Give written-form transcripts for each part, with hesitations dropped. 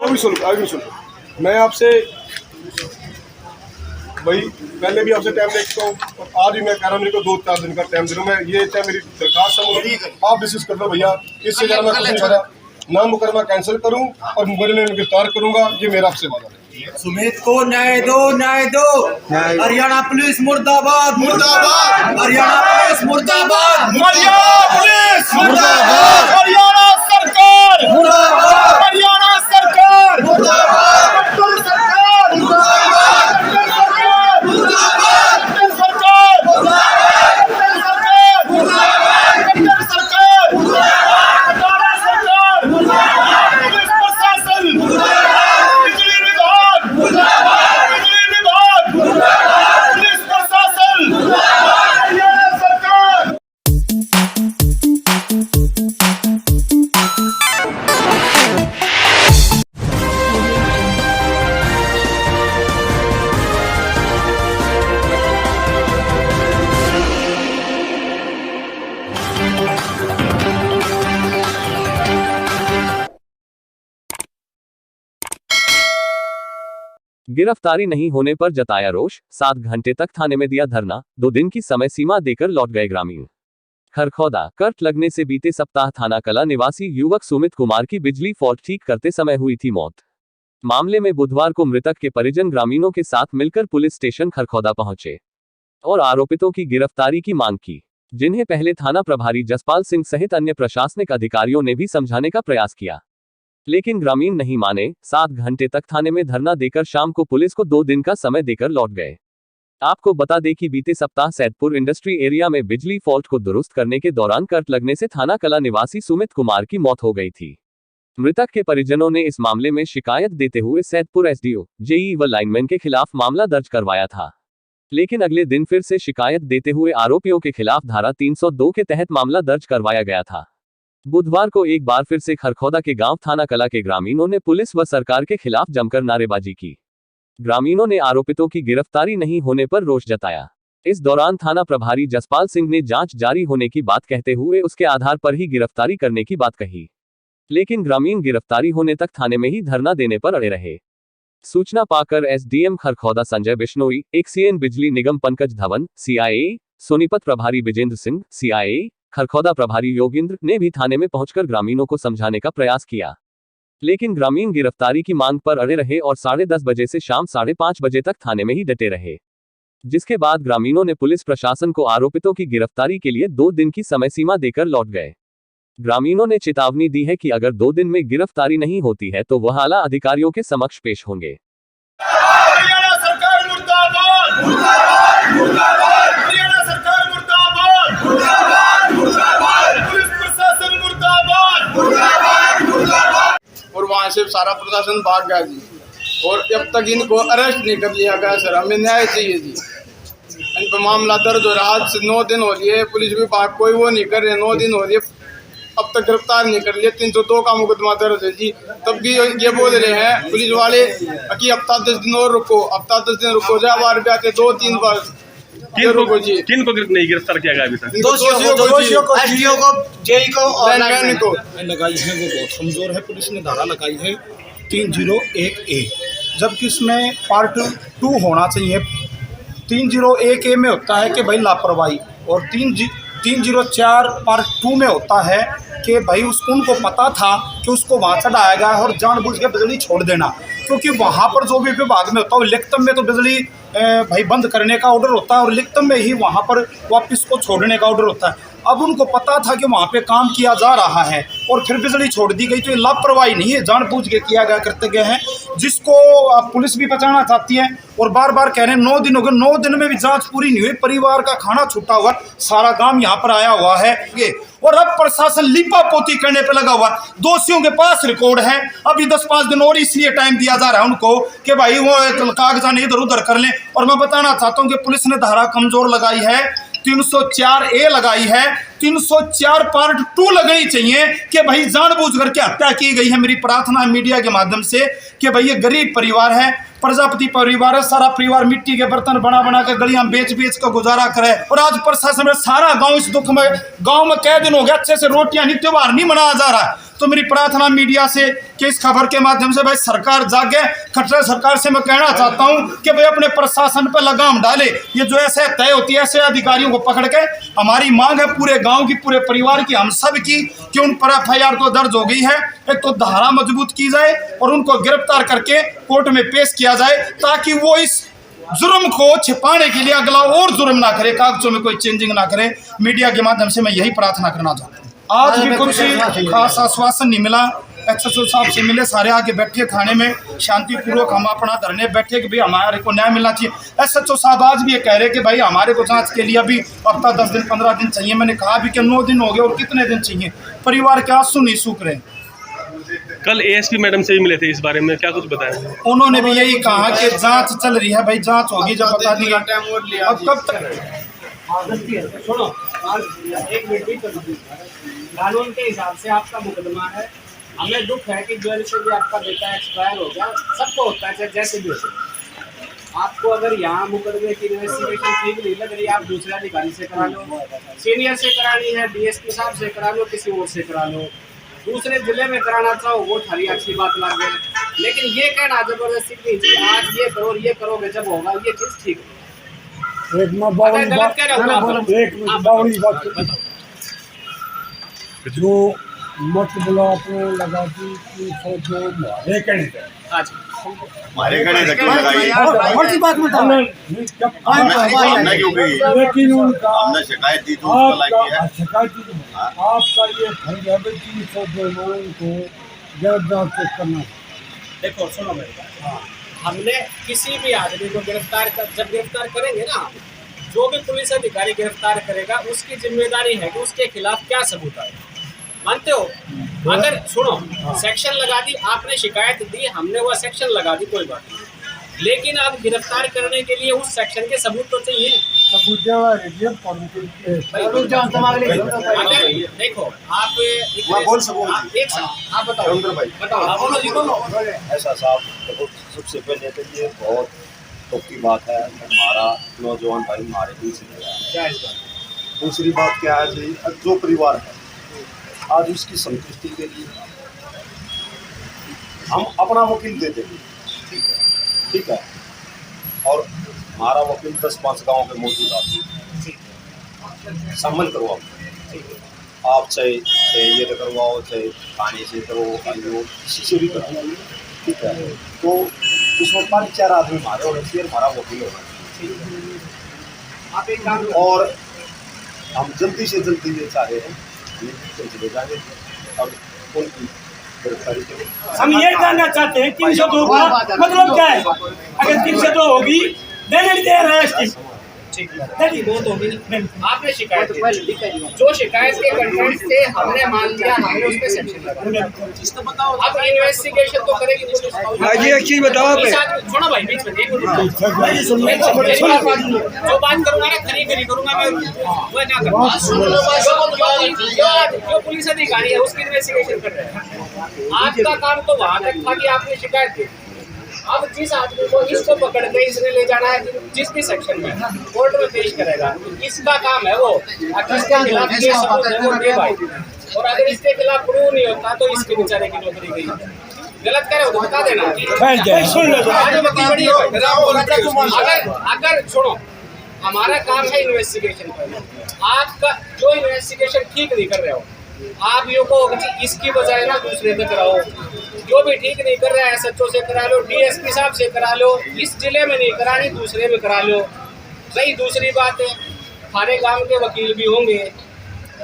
अभी सुनो, आगे सुनो। मैं आपसे भाई पहले भी आपसे टाइम देखता हूँ और आज भी मैं कह रहा हूँ मेरे को 2-4 दिन का टाइम दे रहा हूँ। मैं ये चाहे मेरी दरखास्त है आप डिस्कस कर लो भैया, इससे ज़्यादा मैं कुछ नहीं कर रहा। ना मुकदमा कैंसिल करूँ और मुकदमे में गिरफ्तार करूँगा, ये मेरा आपसे वादा है। सुमित को न्याय दो, न्याय दो। हरियाणा पुलिस मुर्दाबाद, मुर्दाबाद। हरियाणा पुलिस मुर्दाबाद, हरियाणा पुलिस मुर्दाबाद। हरियाणा सरकार मुर्दाबाद। हरियाणा सरकार मुर्दाबाद। कट्टर सरकार मुर्दाबाद। कट्टर सरकार मुर्दाबाद। कट्टर सरकार मुर्दाबाद। कट्टर सरकार मुर्दाबाद। कट्टर सरकार मुर्दाबाद। हरियाणा सरकार मुर्दाबाद। पुलिस प्रशासन मुर्दाबाद। बिजली विभाग मुर्दाबाद। बिजली विभाग मुर्दाबाद। पुलिस प्रशासन मुर्दाबाद। हरियाणा सरकार। गिरफ्तारी नहीं होने पर जताया रोष, 7 घंटे तक थाने में दिया धरना, 2 दिन की समय सीमा देकर लौट गए ग्रामीण। खरखौदा, करंट लगने से बीते सप्ताह थाना कला निवासी युवक सुमित कुमार की बिजली फॉल्ट ठीक करते समय हुई थी मौत। मामले में बुधवार को मृतक के परिजन ग्रामीणों के साथ मिलकर पुलिस स्टेशन खरखौदा पहुंचे और आरोपितों की गिरफ्तारी की मांग की, जिन्हें पहले थाना प्रभारी जसपाल सिंह सहित अन्य प्रशासनिक अधिकारियों ने भी समझाने का प्रयास किया, लेकिन ग्रामीण नहीं माने। 7 घंटे तक थाने में धरना देकर शाम को पुलिस को 2 दिन का समय देकर लौट गए। आपको बता दें कि बीते सप्ताह सैदपुर इंडस्ट्री एरिया में बिजली फॉल्ट को दुरुस्त करने के दौरान करंट लगने से थाना कला निवासी सुमित कुमार की मौत हो गई थी। मृतक के परिजनों ने इस मामले में शिकायत देते हुए सैदपुर एसडीओ, जेई व लाइनमैन के खिलाफ मामला दर्ज करवाया था, लेकिन अगले दिन फिर से शिकायत देते हुए आरोपियों के खिलाफ धारा 302 के तहत मामला दर्ज करवाया गया था। बुधवार को एक बार फिर से खरखौदा के गांव थाना कला के ग्रामीणों ने पुलिस व सरकार के खिलाफ जमकर नारेबाजी की। ग्रामीणों ने आरोपितों की गिरफ्तारी नहीं होने पर रोष जताया। इस दौरान थाना प्रभारी जसपाल सिंह ने जांच जारी होने की बात कहते हुए उसके आधार पर ही गिरफ्तारी करने की बात कही, लेकिन ग्रामीण गिरफ्तारी होने तक थाने में ही धरना देने पर अड़े रहे। सूचना पाकर एसडीएम खरखौदा संजय बिश्नोई, एक्सीएन बिजली निगम पंकज धवन, सीआईए सोनीपत प्रभारी विजेंद्र सिंह, सीआईए खरखौदा प्रभारी योगेंद्र ने भी थाने में पहुंचकर ग्रामीणों को समझाने का प्रयास किया, लेकिन ग्रामीण गिरफ्तारी की मांग पर अड़े रहे और 10:30 बजे से शाम 5:30 बजे तक थाने में ही डटे रहे, जिसके बाद ग्रामीणों ने पुलिस प्रशासन को आरोपितों की गिरफ्तारी के लिए 2 दिन की समय सीमा देकर लौट गए। ग्रामीणों ने चेतावनी दी है कि अगर 2 दिन में गिरफ्तारी नहीं होती है तो वह आला अधिकारियों के समक्ष पेश होंगे। हरियाणा सरकार मुर्दाबाद। मुर्दाबाद। मुर्दाबाद। हरियाणा सरकार मुर्दाबाद। मुर्दाबाद। मुर्दाबाद। पुलिस प्रशासन मुर्दाबाद। मुर्दाबाद। मुर्दाबाद। और वहाँ से सारा प्रशासन भाग गया जी, और अब तक इनको अरेस्ट नहीं कर लिया गया। सर हमें न्याय चाहिए जी। इन पर मामला दर्ज हो रहा, आज से 9 दिन हो रही है, पुलिस विभाग कोई वो नहीं कर रहे। 9 दिन हो रही है, अब तक गिरफ्तार नहीं कर लिया। 302 का मुकदमा दर्ज है जी। तब भी ये बोल रहे हैं पुलिस वाले कि हफ्ता 10 दिन और रुको, हफ्ता 10 दिन रुको। जा बार भी आते 2-3 बार रुको जी। किन को नहीं गिरफ्तार किया गया अभी तक? दोषियों को, एसडीओ को, जेई को और लाइनमैन को लगाई है वो बहुत कमज़ोर है। पुलिस ने धारा लगाई है 301A, जबकि इसमें पार्ट 2 होना चाहिए। 301A में होता है कि भाई लापरवाही, और 304 पार्ट 2 में होता है कि भाई उनको पता था कि उसको वहाँ चढ़ाया गया है और जानबूझ के बिजली छोड़ देना, क्योंकि वहाँ पर जो भी विभाग में होता है लिखित में तो बिजली भाई बंद करने का ऑर्डर होता है और लिखित में ही वहाँ पर वापस को छोड़ने का ऑर्डर होता है। अब उनको पता था कि वहाँ पे काम किया जा रहा है और फिर बिजली छोड़ दी गई, तो ये लापरवाही नहीं है, जानबूझ के किया गया करते गए हैं, जिसको पुलिस भी बचाना चाहती है। और बार बार कह रहे हैं 9 दिन हो गए, 9 दिन में भी जांच पूरी नहीं हुई, परिवार का खाना छूटा हुआ, सारा गांव यहाँ पर आया हुआ है ये, और अब प्रशासन लिपा पोती करने पे लगा हुआ। दोषियों के पास रिकॉर्ड है, अभी 10-5 दिन और इसलिए टाइम दिया जा रहा है उनको कि भाई वो कागजात इधर उधर कर लें। और मैं बताना चाहता हूँ कि पुलिस ने धारा कमजोर लगाई है, 304A लगाई है, 304 पार्ट 2 लगनी चाहिए कि भाई जानबूझकर के हत्या की गई है। मेरी प्रार्थना है मीडिया के माध्यम से कि भाई ये गरीब परिवार है, प्रजापति परिवार है, सारा परिवार मिट्टी के बर्तन बना बना के गलियां बेच बेच कर गुजारा करे, और आज प्रशासन में सारा गांव इस दुख में, गांव में कई दिन हो गया अच्छे से रोटियां नहीं, त्योहार नहीं मनाया जा रहा है। तो मेरी प्रार्थना मीडिया से कि इस खबर के माध्यम से भाई सरकार जागे। खट्टर सरकार से मैं कहना चाहता हूं कि भाई अपने प्रशासन पर लगाम डाले। ये जो ऐसे तय होती है ऐसे अधिकारियों को पकड़ के, हमारी मांग है पूरे गांव की, पूरे परिवार की, हम सब की, कि उन पर FIR तो दर्ज हो गई है, एक तो धारा मजबूत की जाए और उनको गिरफ्तार करके कोर्ट में पेश किया जाए, ताकि वो इस जुर्म को छिपाने के लिए अगला और जुर्म ना करे, कागजों में कोई चेंजिंग ना करे। मीडिया के माध्यम से मैं यही प्रार्थना करना चाहता हूँ। आज भी कुछ खास आश्वासन नहीं मिला। SHO साहब से मिले, सारे आके बैठे थाने में शांतिपूर्वक, हम अपना धरने बैठे कि भाई हमारे को न्याय मिलना चाहिए। SHO साहब आज भी ये कह रहे कि भाई हमारे को जांच के लिए अभी हफ्ता 10 दिन 15 दिन चाहिए। मैंने कहा भी कि 9 दिन हो गए और कितने दिन चाहिए, परिवार के आंसू नहीं सूख रहे। कल ASP मैडम से भी मिले थे, इस बारे में क्या कुछ बताया? उन्होंने भी यही कहा कि जांच चल रही है, भाई जांच होगी जब बता दिया। अब कब तक सुनो, एक मिनट भी कानून के हिसाब से आपका मुकदमा है। हमें दुख है कि जेल से भी आपका बेटा एक्सपायर हो गया, सबको होता है, चाहे जैसे भी हो। आपको अगर यहाँ मुकदमे की इन्वेस्टिगेशन ठीक नहीं लग रही, आप दूसरे अधिकारी से करा लो, सीनियर से करानी है, DSP साहब से करा लो, किसी और से करा लो, दूसरे जिले में कराना चाहो वो थारी अच्छी बात लग गई। लेकिन ये कहना जबरदस्ती नहीं, आज ये करो ये करोगे जब होगा, ये चीज़ ठीक है। गलत कह रहे हो जो मत बोला आपने लगा दी कि सोचो मारे कहने हमारे घरे धक्के लगाई, और बात में हमने क्यों की? लेकिन उनका हमने शिकायत दी तो उसको लगी है। शिकायत की आपका ये फर्ज है कि 302 लोगों को गिरफ्तार करना। देखो सुनो मेरी बात, हमने किसी भी आदमी को जब गिरफ्तार करेंगे ना, जो भी पुलिस अधिकारी गिरफ्तार करेगा उसकी जिम्मेदारी है कि उसके खिलाफ क्या सबूत आए। मानते हो? अगर सुनो, सेक्शन लगा दी, आपने शिकायत दी, हमने वह सेक्शन लगा दी, कोई बात नहीं, लेकिन आप गिरफ्तार करने के लिए उस सेक्शन के सबूत तो चाहिए। अगर देखो आप बताओ। ऐसा साहब देखो, सबसे पहले तो ये बहुत दुख की बात है, हमारा नौजवान भाई हमारे बीच में है। दूसरी बात क्या है जी, जो परिवार है आज उसकी संतुष्टि के लिए हम अपना वकील देते हैं, ठीक है, और हमारा वकील 10-5 गाँव में मौजूद आते सम्मन करवाओ, आप चाहे ये करवाओ, चाहे थाने से करो, किसी से भी करो, ठीक है। तो उसमें 5-4 आदमी हमारे होने चाहिए, हमारा वकील होना चाहिए, और हम जल्दी से जल्दी ये चाह रहे हैं चले जाएंगे और उनकी गिरफ्तारी के लिए। हम ये जानना चाहते हैं 302 का मतलब क्या है? अगर 302 होगी देने दे रहे हैं, आपने शिकायत दी, जो शिकायत के कंटेंट थे हमने मान लिया, हमने उस पे सेक्शन लगाया। अब इन्वेस्टिगेशन तो करेगी पुलिस। ये एक चीज बताओ, सुनो भाई, बीच में जो बात करूंगा ना खरी करूंगा मैं, वो ना करूंगा। जो पुलिस अधिकारी है उसकी इन्वेस्टिगेशन कर रहे हैं, आपका काम तो वहाँ तक था कि आपने शिकायत दी। अब जिस आदमी को इसको पकड़ के इसने ले जाना है जिस भी सेक्शन में कोर्ट में पेश करेगा, इसका काम है वो, इसके खिलाफ ये सबूत है वो दे भाई, और अगर इसके खिलाफ प्रूव नहीं होता तो इसके बेचारे की नौकरी गई। गलत करे हो तो बता देना। अगर सुनो, हमारा काम है इन्वेस्टिगेशन करना, आपका जो इन्वेस्टिगेशन ठीक नहीं कर रहे हो आप यो को इसकी बजाय ना दूसरे से कराओ, जो भी ठीक नहीं कर रहा है SHO से करा लो, DSP साहब से करा लो, इस जिले में नहीं करानी दूसरे में करा लो। सही दूसरी बात है, हमारे गांव के वकील भी होंगे,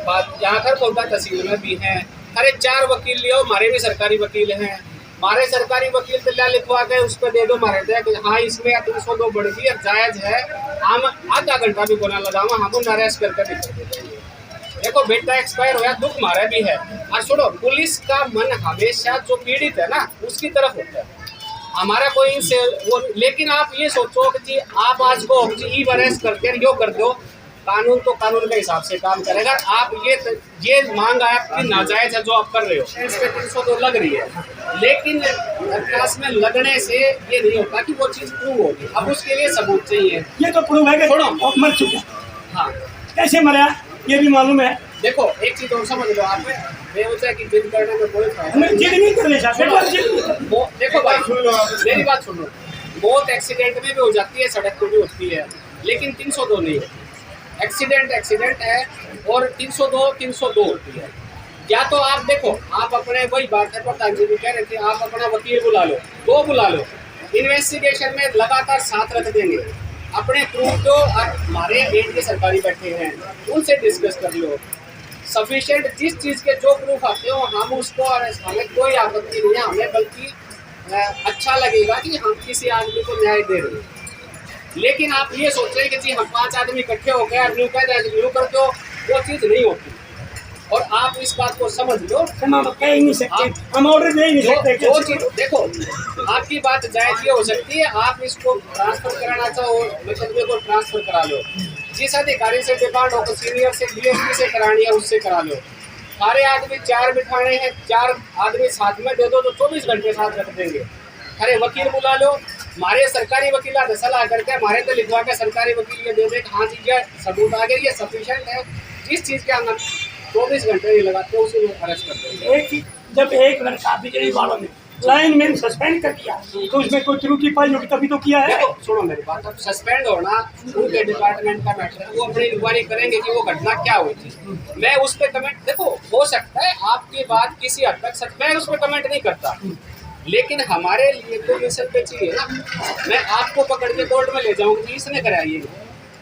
बात यहाँ कर कोटा तहसील में भी हैं, अरे 4 वकील लियो, हमारे भी सरकारी वकील हैं, हमारे सरकारी वकील तो लिखवा के उस पर दे दो मारे थे कि हाँ इसमें 302 बढ़ गई और जायज़ है, हम आधा घंटा भी गुना लगावा, हम उन अरेस्ट करके भी कर देते हैं। देखो बेटा एक्सपायर होया, दुख मारा भी है। और सुनो, पुलिस का मन हमेशा जो पीड़ित है ना उसकी तरफ होता है, हमारा कोई इनसे वो। लेकिन आप ये सोचो कि जी आप आज को अरेस्ट करके यो कर दो, कानून तो कानून के हिसाब से काम करेगा। आप ये मांग है आपकी नाजायज है जो आप कर रहे हो, इस पे 302 लग रही है, लेकिन क्लास में लगने से ये नहीं होता कि वो चीज़ प्रूव होगी। अब उसके लिए सबूत चाहिए। ये तो प्रूव है कि मर चुका। हाँ, कैसे मरा ये भी मालूम है। देखो एक चीज और समझ लो, आप बेवजह की जिद करने में कोई फायदा हमें जिद नहीं करनी चाहते, बस जिद नहीं करनी। देखो भाई मेरी बात सुनो, मौत एक्सीडेंट में भी हो जाती है, सड़क पर भी होती है, लेकिन 302 नहीं है। एक्सीडेंट है और 302 होती है। या तो आप देखो, आप अपने वही बात है, प्रधान जी भी कह रहे थे, आप अपना वकील बुला लो, 2 बुला लो, इन्वेस्टिगेशन में लगातार साथ रख देंगे, अपने प्रूफ जो हमारे एड के सरकारी बैठे हैं उनसे डिस्कस कर लो, सफिशिएंट जिस चीज़ के जो प्रूफ आते हो हम उसको, और हमें कोई आपत्ति नहीं है, हमें बल्कि अच्छा लगेगा कि हम किसी आदमी को न्याय दे रहे हैं। लेकिन आप ये सोच रहे हैं कि जी हम 5 आदमी इकट्ठे हो गए न्यू कर दो, वो चीज़ नहीं होती। और आप इस बात को समझ लो, हम कह ही नहीं सकते, हम ऑर्डर दे ही नहीं सकते। जो चीज देखो, आपकी बात जायज ये हो सकती है, आप इसको ट्रांसफर कराना चाहो, मुकदमे को ट्रांसफर करा लो, जिस अधिकारी से डिमांड हो, सीनियर से डीएसपी से करानी है उससे करा लो। सारे आदमी 4 बिठाने हैं, 4 आदमी साथ में दे दो तो 24 घंटे साथ रख देंगे। अरे वकील बुला लो, हमारे सरकारी वकील आते सलाह करके हमारे तो लिखवा के सरकारी वकील ये दे दे, हाँ जी ये सबूत आ गया, ये सफिशिएंट है, इस चीज़ के अंदर 24 घंटे नहीं लगाते, उसी में अरेस्ट कर देंगे। एक ही जब एक लड़का बिजली वालों ने लाइन मैन सस्पेंड कर दिया तो उसमें कोई त्रुटि पाई होगी तभी तो किया है। देखो सुनो मेरी बात, अब सस्पेंड होना उनके डिपार्टमेंट का मैटर है, वो अपनी इंक्वायरी करेंगे कि वो घटना क्या हुई थी। मैं उस पर कमेंट, देखो हो सकता है आपकी बात किसी हद तक सच, मैं उस पर कमेंट नहीं करता, लेकिन हमारे लिए तो मिसल पे चाहिए ना। मैं आपको पकड़ के कोर्ट में ले जाऊंगी, इसने कराई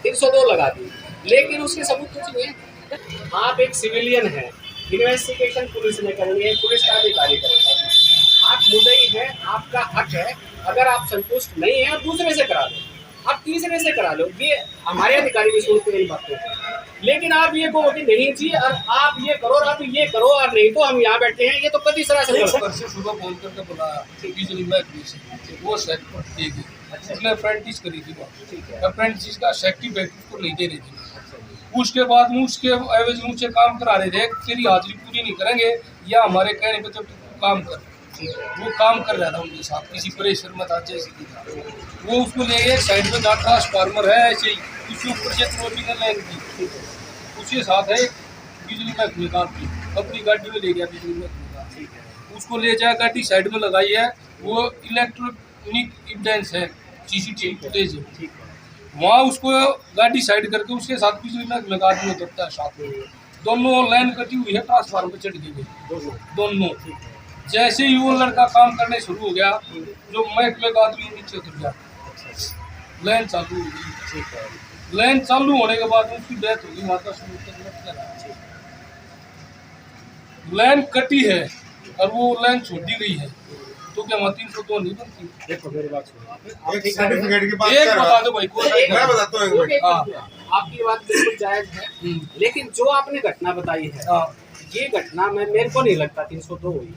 302 लगा दी, लेकिन उसके सबूत कुछ नहीं है। आप एक सिविलियन है, इन्वेस्टिगेशन पुलिस ने करेंगे, पुलिस का अधिकारी करेगा, आप मुद्दई हैं, आपका हक है। अगर आप संतुष्ट नहीं हैं, आप दूसरे से करा लो, आप तीसरे से करा लो, ये हमारे अधिकारी भी सुनते हैं इन बातों को। लेकिन आप ये कहो कि नहीं जी और आप ये करो और आप ये करो और नहीं तो हम यहाँ बैठे हैं, ये तो कभी तरह से सुबह फोन करके बुलाया बिजली महकमे से, वो सर्टिफिकेट देगी, उसने अप्रेंटिस करी थी, अप्रेंटिस का सर्टिफिकेट को नहीं दे रही थी। उसके बाद में उसके एवज मुझसे काम करा रहे थे, तेरी हाजिरी पूरी नहीं करेंगे या हमारे कहने पे तो तू काम कर। वो काम कर रहा था उनके साथ, किसी प्रेशर में था, जैसे कि था वो उसको ले गए साइड में, जहाँ ट्रांसफार्मर है ऐसे ही उसके ऊपर से क्रोपिंग लाइन की, उसके साथ है बिजली महकमे का की, अपनी गाड़ी में ले गया बिजली महकमे का, उसको ले जाए गाड़ी साइड में लगाई है, वो इलेक्ट्रॉनिक एविडेंस है, CCTV फुटेज है, वहाँ उसको गाड़ी साइड करके उसके साथ बिजली महकमे का आदमी उतरता है साथ में, दोनों लाइन कटी हुई है, ट्रांसफार्मर चढ़ गई दोनों। जैसे ही वो लड़का काम करने शुरू हो गया, जो महकमे का आदमी नीचे उतर गया, लाइन चालू हो गई। लाइन चालू होने के बाद उसकी डेथ होगी, माता लाइन कटी है और वो लाइन छोड़ दी गई है, तो क्या वहाँ 302 नहीं बनती? देखो मेरी बात सुनो, एक सर्टिफिकेट की बात एक कर रहा बता हूं। दो भाई, मैं बताता हूँ एक मिनट। आपकी बात बिल्कुल जायज है, लेकिन जो आपने घटना बताई है, ये घटना में मेरे को नहीं लगता 302 हुई।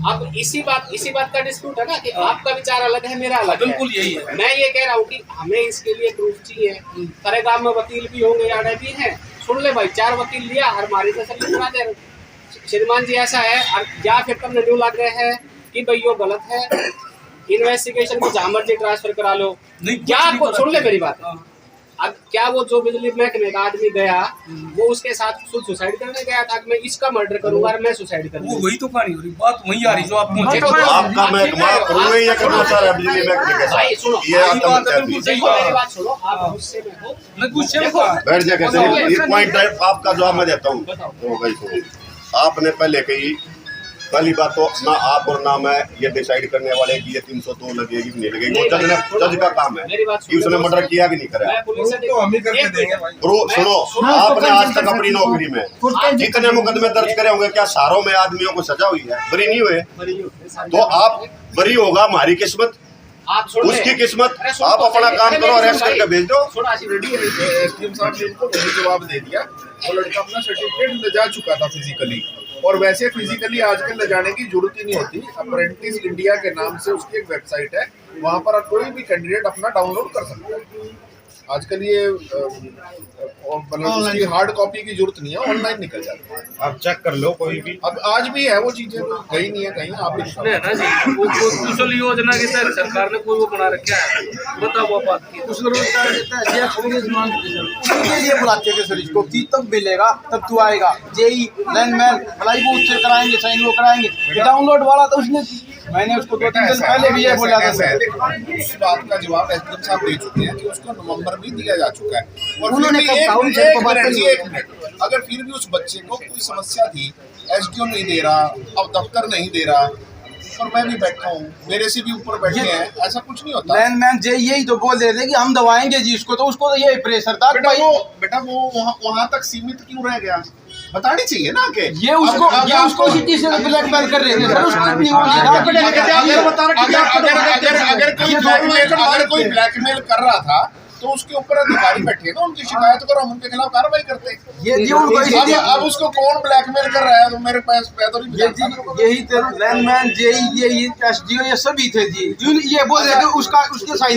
अब इसी बात का डिस्प्यूट है ना कि आपका विचार अलग है, मेरा अलग है। बिल्कुल यही है। मैं ये कह रहा हूँ कि हमें इसके लिए प्रूफ चाहिए। सारे गांव में वकील भी होंगे, यार भी हैं, सुन ले भाई, 4 वकील लिया, हर हमारी तसल्ली करा दे, श्रीमान जी ऐसा है, या फिर तुम न्यू लग रहे हैं कि भाई ये गलत है, इन्वेस्टिगेशन को जहाँ मर्जी ट्रांसफर करा लो। क्या सुन ले मेरी बात, अब क्या वो जो बिजली महकमे का आदमी गया, वो उसके साथ खुद सुसाइड करने गया था कि मैं इसका मर्डर करूंगा और मैं सुसाइड करूंगा? वही तो कहानी हो रही, बात वही आ रही जो आप पहुंचे। आपका महकमा करूँगा या करना चाह रहा है बिजली महकमे के भाई साथ? सुनो, ये आत्महत्या थी। देखो मेरी बात सुनो, आप गुस्से में हो, गुस्से में देखो, बैठ जा कहते हैं, ये पॉइंट है आपका जवाब मैं देता हूँ। तो भाई सुनो, आपने पहले कही, पहली बात तो ना आप और ना मैं ये डिसाइड करने वाले कि ये 302 लगेगी कि नहीं लगेगी, वो जज का काम है कि उसने मर्डर किया कि नहीं करा। मैं पुलिस से तो हम ही करके देंगे भाई। सुनो, आपने आज तक अपनी नौकरी में जितने मुकदमे दर्ज करे होंगे, क्या सारों में आदमियों को सजा हुई है? बरी नहीं हुए, तो आप बरी होगा हमारी किस्मत, आप सुन ले। उसकी किस्मत, अरे आप अपना काम करो, अरेस्ट करके भेज दो। एसडीएम साहब ने इनको वही जवाब दे दिया, वो लड़का अपना सर्टिफिकेट ले जा चुका था फिजिकली, और वैसे फिजिकली आजकल ले जाने की जरूरत ही नहीं होती। अप्रेंटिस इंडिया के नाम से उसकी एक वेबसाइट है, वहाँ पर कोई भी कैंडिडेट अपना डाउनलोड कर सकता है। आजकल ये मतलब उसकी हार्ड कॉपी की जरूरत नहीं है, ऑनलाइन निकल जाता है। आप चेक कर लो कोई भी। अब आज भी है वो चीजें, तो गई नहीं है कहीं। आप नहीं ना जी, वो कुशल योजना के तहत सरकार ने कोई वो बना रखा है, बताओ वो बात की कुछ रोजगार देता है ये एक्सपीरियंस मांगते हैं सर, उसके लिए बुलाते थे सर इसको कि तब मिलेगा तब तू आएगा। जेई लाइनमैन भलाई वो उससे कराएंगे, साइन वो कराएंगे। डाउनलोड वाला तो उसने, मैंने उसको 2-3 दिन पहले भी ये बोला था सर। उस बात का जवाब एसडीएम साहब दे चुके हैं कि उसको नवंबर में दिया जा चुका है। और उन्होंने फिर भी कहा उनसे एक को बात मिनट, नहीं एक मिनट, अगर फिर भी उस बच्चे को कोई समस्या थी, एसडीएम नहीं दे रहा, अब दफ्तर नहीं दे रहा, और मैं भी बैठा हूँ, मेरे से भी ऊपर बैठे हैं, ऐसा कुछ नहीं होता। लाइनमैन जे यही तो बोल रहे थे कि हम दवाएंगे जी इसको, तो उसको तो यही प्रेशर था। बेटा वो वहाँ तक सीमित क्यों रह गया? बतानी चाहिए ना कि ये उसको सिटी से ब्लैकमेल कर रहे थे सर, उसको नहीं अगर कोई ब्लैकमेल कर रहा था तो उसके ऊपर अधिकारी बैठे ना, उनकी शिकायत करो, हम उनके खिलाफ कार्रवाई करते हैं। अब उसको कौन ब्लैकमेल कर रहा है तो मेरे पास यही तो लाइनमैन जे यही एसडीओ ये सभी थे जी, ये बोल रहे थे उसके साइड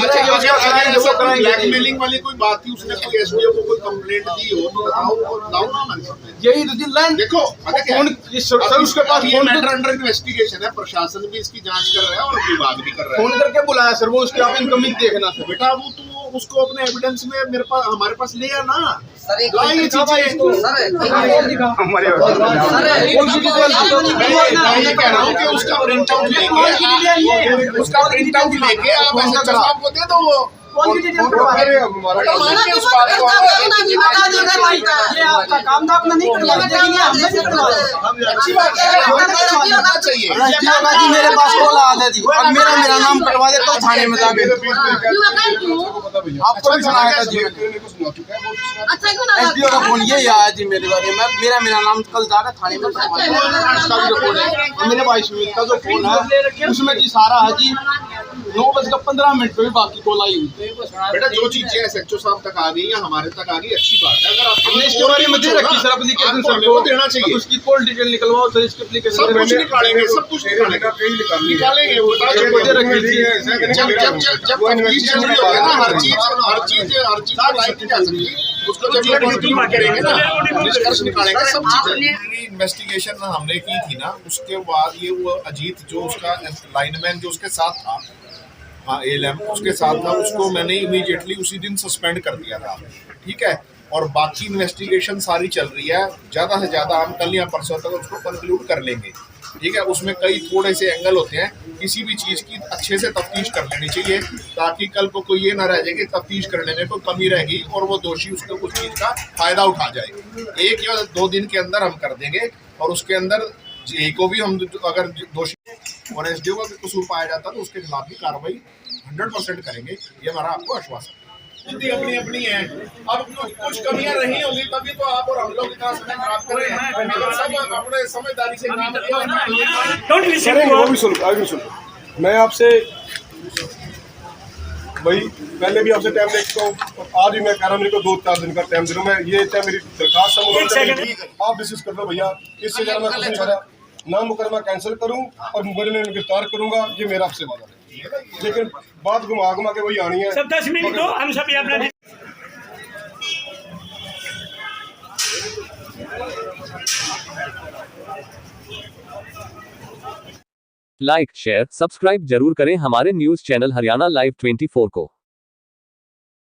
ब्लैकमेलिंग वाली कोई बात थी, उसने कोई एसडीओ को कोई कंप्लेंट दी हो तो बताओ ना। यही तो लाइन देखो उसके पास ये मैटर अंडर इन्वेस्टिगेशन है, प्रशासन भी इसकी जांच कर रहा है और विभाग भी कर रहा है। फोन करके बुलाया सर, वो उसके आप इनकमिंग देखना सर। बेटा वो तू उसको अपने एविडेंस में हमारे पास ले आना सर, ये चीजें मैं ये कह रहा हूँ कि उसका प्रिंट आउट लेके आप ऐसे साहब को दे दो वो आपका काम था अपना नहीं चाहिए। जी मेरे पास कॉल आया जी, अब मेरा नाम कटवा दे तो थाने में जाके आपको भी सुनाया था जी। एसडीओ का फोन यही आया जी मेरे बारे में, मेरा नाम कल जाकर थाने में उसका भी जो फोन है, मेरे भाई सुमित का जो फोन है उसमें जी सारा है जी 9:15 पे भी बाकी कॉल आई हुई। बेटा जो चीजें एसएचओ साहब तक आ गई या हमारे तक आ गई, अच्छी बात है। अगर हमने इसके बारे में दे रखी सर एप्लीकेशन, सर को देना चाहिए, उसकी कॉल डिटेल निकलवाओ सर, इसकी एप्लीकेशन सब कुछ निकालेंगे, सब कुछ निकालेंगे वो दे रखी थी। जब तफ्तीश चल रही होगी ना, हर चीज लाइव की जा सकती है, उसको जब ये कंक्लूड करेंगे ना, निष्कर्ष निकालेंगे, सब चीजें। इन्वेस्टिगेशन हमने की थी ना, उसके बाद ये वो अजीत जो उसका लाइनमैन जो उसके साथ था, हाँ एलएम उसके साथ था, उसको मैंने इमीडिएटली उसी दिन सस्पेंड कर दिया था, ठीक है। और बाकी इन्वेस्टिगेशन सारी चल रही है, ज़्यादा से ज़्यादा हम कल या परसों तक उसको कंक्लूड कर लेंगे, ठीक है। उसमें कई थोड़े से एंगल होते हैं, किसी भी चीज़ की अच्छे से तफ्तीश कर लेनी चाहिए, ताकि कल को कोई ये ना रह जाए कि तफ्तीश करने में कोई कमी रहेगी और वो दोषी उसको कुछ चीज़ का फ़ायदा उठा जाए। 1 या 2 दिन के अंदर हम कर देंगे, और उसके अंदर जेई को भी हम अगर दोषी और एसडीओ का कसूर पाया जाता तो उसके खिलाफ भी कार्रवाई 100% करेंगे, ये हमारा आपको आश्वासन है। अपनी अपनी है, अब कुछ कमियां रही होंगी तभी तो आप और हम लोग इतना समय खराब कर रहे हैं। सब अपने समझदारी से काम किया। मैं आपसे वही पहले भी आपसे टाइम देखता हूँ, और आज भी मैं कह रहा हूँ, मेरे को 2-4 दिन का टाइम दे रहा हूँ। मैं ये चाहे मेरी दरखास्त आप डिस्कस कर लो भैया, इससे ज़्यादा मैं कुछ नहीं करा, ना मुकदमा कैंसिल करूँ और मुकदमे में गिरफ्तार करूँगा, ये मेरा आपसे वादा है। लेकिन बात घुमा के वही आनी है। सब 10 मिनट दो, हम सब अपना लाइक शेयर सब्सक्राइब जरूर करें हमारे न्यूज चैनल हरियाणा लाइव 24 को।